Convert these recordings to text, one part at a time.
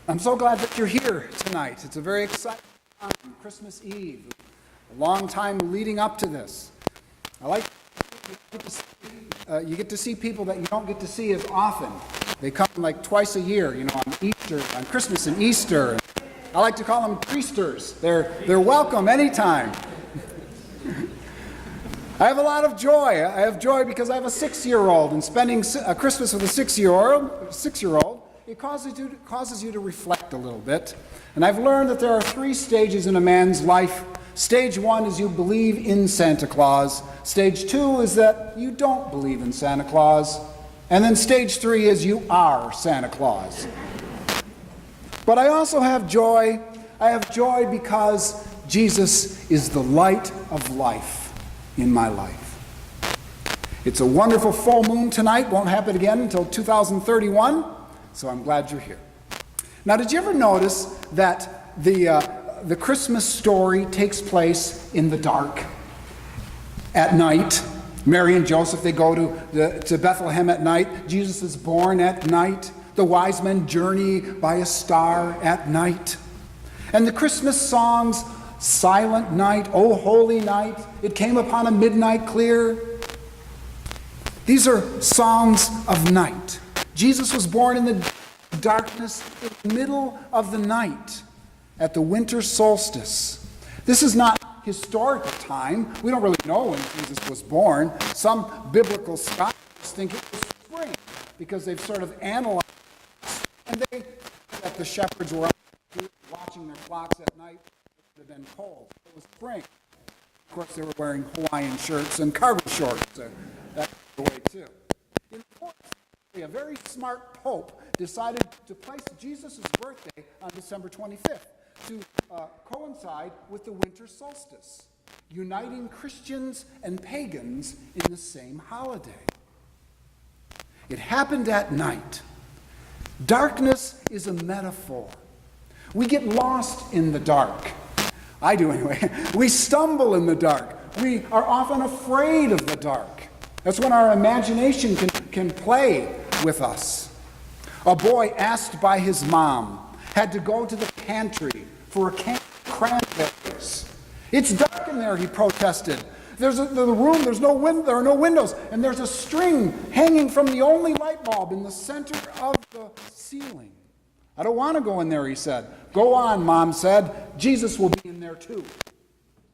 I'm so glad that you're here tonight. It's a very exciting time, Christmas Eve, a long time leading up to this. I like you get to see people that you don't get to see as often. They come like twice a year, on Easter, on Christmas and Easter. I like to call them priesters. They're welcome anytime. I have a lot of joy. I have joy because I have a 6-year-old, and spending Christmas with a 6-year-old, it causes you to reflect a little bit. And I've learned that there are 3 stages in a man's life. Stage 1 is you believe in Santa Claus. Stage 2 is that you don't believe in Santa Claus. And then stage 3 is you are Santa Claus. But I also have joy. I have joy because Jesus is the light of life in my life. It's a wonderful full moon tonight. Won't happen again until 2031. So I'm glad you're here. Now, did you ever notice that the Christmas story takes place in the dark at night? Mary and Joseph, they go to Bethlehem at night. Jesus is born at night. The wise men journey by a star at night. And the Christmas songs, Silent Night, O Holy Night, It Came Upon a Midnight Clear. These are songs of night. Jesus was born in the darkness in the middle of the night at the winter solstice. This is not historical time. We don't really know when Jesus was born. Some biblical scholars think it was spring because they've sort of analyzed and they that the shepherds were watching their flocks at night. It would have been cold. It was spring. Of course, they were wearing Hawaiian shirts and cargo shorts. That's the way too. A very smart pope decided to place Jesus' birthday on December 25th to coincide with the winter solstice, uniting Christians and pagans in the same holiday. It happened at night. Darkness is a metaphor. We get lost in the dark. I do anyway. We stumble in the dark. We are often afraid of the dark. That's when our imagination can play with us. A boy asked by his mom had to go to the pantry for a can of cranberries. It's dark in there, he protested. There's there are no windows, and there's a string hanging from the only light bulb in the center of the ceiling. I don't want to go in there, he said. Go on, Mom said. Jesus will be in there too.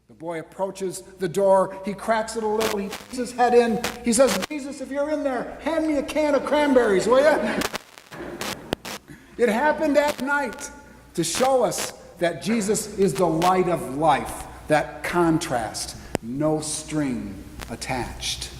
The boy approaches the door. He cracks it a little. He puts his head in. He says, Jesus, if you're in there, hand me a can of cranberries, will you? It happened at night to show us that Jesus is the light of life. That contrast, no string attached.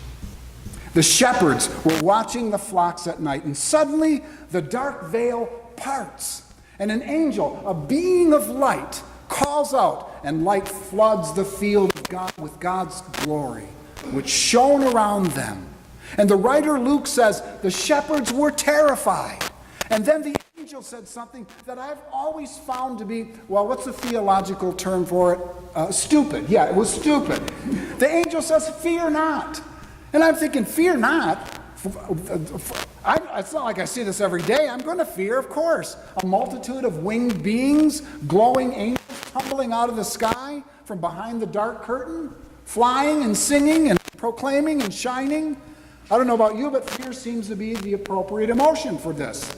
The shepherds were watching the flocks at night, and suddenly the dark veil parts, and an angel, a being of light, calls out, and light floods the field of God with God's glory, which shone around them. And the writer Luke says the shepherds were terrified. And then the angel said something that I've always found to be, well, what's the theological term for it? Stupid. Yeah, it was stupid. The angel says, fear not. And I'm thinking, fear not? It's not like I see this every day. I'm going to fear, of course. A multitude of winged beings, glowing angels tumbling out of the sky from behind the dark curtain, flying and singing and proclaiming and shining. I don't know about you, but fear seems to be the appropriate emotion for this.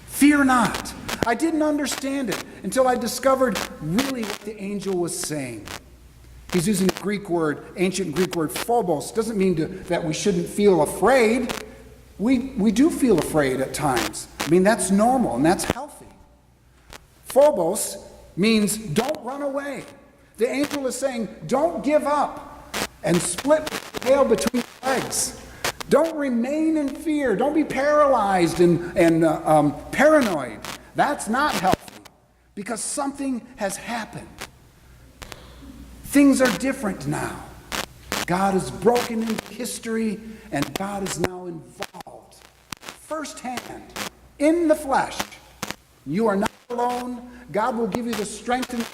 Fear not. I didn't understand it until I discovered really what the angel was saying. He's using a Greek word, ancient Greek word, phobos. Doesn't mean that we shouldn't feel afraid. We do feel afraid at times. I mean, that's normal and that's healthy. Phobos means don't run away. The angel is saying, don't give up and split the tail between your legs. Don't remain in fear. Don't be paralyzed and paranoid. That's not healthy because something has happened. Things are different now. God has broken into history and God is now involved firsthand in the flesh. You are not alone. God will give you the strength and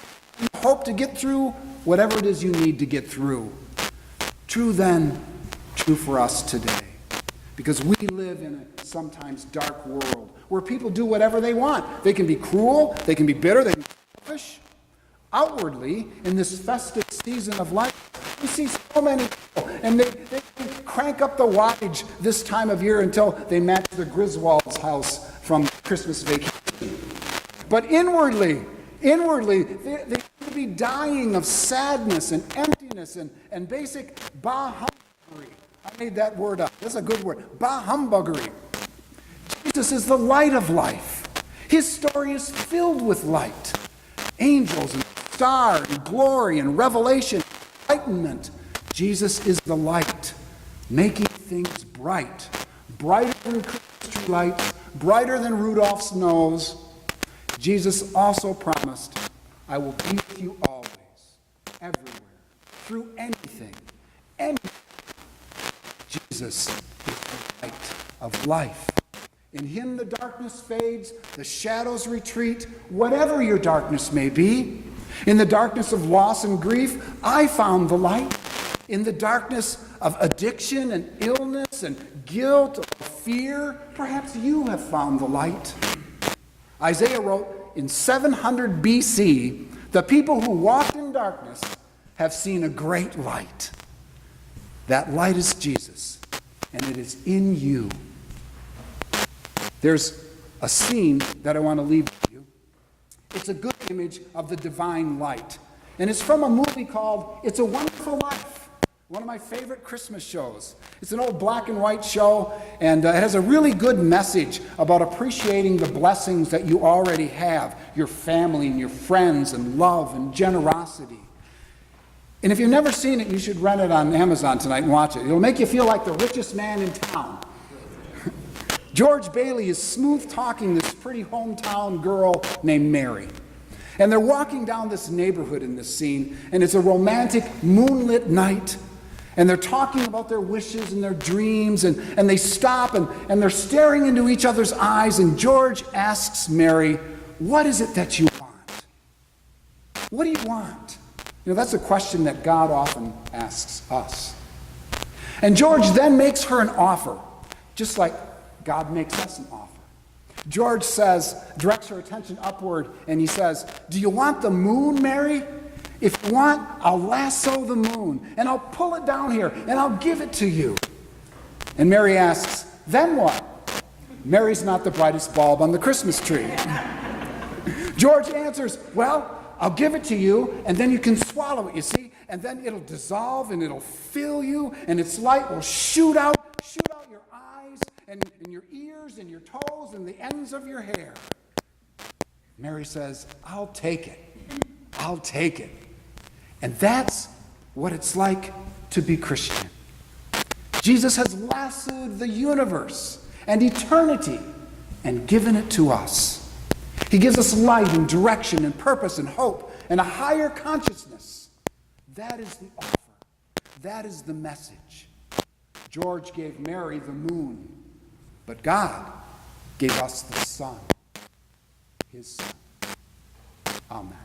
hope to get through whatever it is you need to get through. True then, true for us today. because we live in a sometimes dark world where people do whatever they want. They can be cruel, they can be bitter, they can be selfish. Outwardly, in this festive season of life, we see so many people, and they crank up the wattage this time of year until they match the Griswold's house from Christmas vacation. But inwardly, they seem to be dying of sadness and emptiness and basic bah humbuggery. I made that word up. That's a good word. Bah humbuggery. Jesus is the light of life. His story is filled with light. Angels and stars and glory and revelation, enlightenment. Jesus is the light, making things bright. Brighter than Christmas tree lights, brighter than Rudolph's nose. Jesus also promised, I will be with you always, everywhere, through anything. Jesus is the light of life. In him the darkness fades, the shadows retreat, whatever your darkness may be. In the darkness of loss and grief, I found the light. In the darkness of addiction and illness and guilt or fear, perhaps you have found the light. Isaiah wrote, in 700 BC, the people who walked in darkness have seen a great light. That light is Jesus, and it is in you. There's a scene that I want to leave with you. It's a good image of the divine light. And it's from a movie called It's a Wonderful Life, one of my favorite Christmas shows. It's an old black and white show, and it has a really good message about appreciating the blessings that you already have, your family and your friends and love and generosity. And if you've never seen it, you should rent it on Amazon tonight and watch it. It'll make you feel like the richest man in town. George Bailey is smooth-talking this pretty hometown girl named Mary. And they're walking down this neighborhood in this scene, and it's a romantic moonlit night. And they're talking about their wishes and their dreams, and they stop, and they're staring into each other's eyes, and George asks Mary, what is it that you want? What do you want? You know, that's a question that God often asks us. And George then makes her an offer, just like God makes us an offer. George directs her attention upward, and he says, do you want the moon, Mary? If you want, I'll lasso the moon, and I'll pull it down here, and I'll give it to you. And Mary asks, then what? Mary's not the brightest bulb on the Christmas tree. George answers, well, I'll give it to you, and then you can swallow it, you see? And then it'll dissolve, and it'll fill you, and its light will shoot out your eyes, and your ears, and your toes, and the ends of your hair. Mary says, I'll take it. I'll take it. And that's what it's like to be Christian. Jesus has lassoed the universe and eternity and given it to us. He gives us light and direction and purpose and hope and a higher consciousness. That is the offer. That is the message. George gave Mary the moon, but God gave us the sun, his son. Amen.